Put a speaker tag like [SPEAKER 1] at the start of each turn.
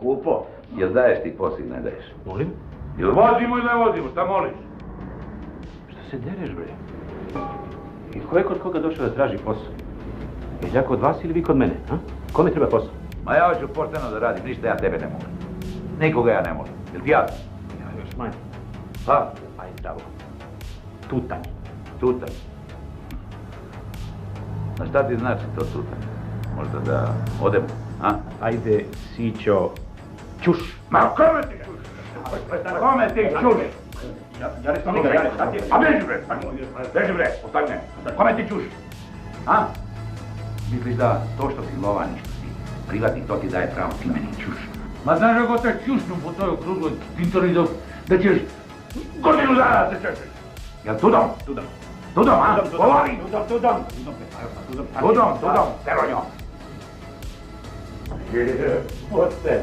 [SPEAKER 1] Skupo.
[SPEAKER 2] Jel daješ ti posao ili ne daješ?
[SPEAKER 3] Molim?
[SPEAKER 2] Jel vozimo ili ne vozimo, šta moliš?
[SPEAKER 3] Šta se dereš, bre? I ko je kod koga došao da traži posao? Jel ja kod vas ili vi kod mene, a? Kome treba posao?
[SPEAKER 2] Ma ja hoću pošteno da radim, ništa ja tebe ne mogu. Nikoga ja ne mogu. Jel ti jasno?
[SPEAKER 3] Ja još manje.
[SPEAKER 2] Pa?
[SPEAKER 3] Aj, zdravo. Tutanje.
[SPEAKER 2] Tutanje. A šta ti znači to tutanje? Možda da odemo, a?
[SPEAKER 3] Ajde, Sićo, ćuš.
[SPEAKER 2] Ma kome ti čuš? Kome ti čuš?
[SPEAKER 1] Ja ne sam nikoga, ja ne, šta ti je?
[SPEAKER 2] A beži bre, ostavi me. Kome ti čuš? A? Misliš da to što si lovan i što si privatnik, to ti daje pravo, ti meni čuš? Ma znaš kako te čušnu po toj okrugloj pintori da ćeš godinu dana se češeš? Jel tudom?
[SPEAKER 1] Tudom.
[SPEAKER 2] Tudom, a? Govori!
[SPEAKER 1] Tudom.
[SPEAKER 2] Tudom, teronjo!
[SPEAKER 1] Poste.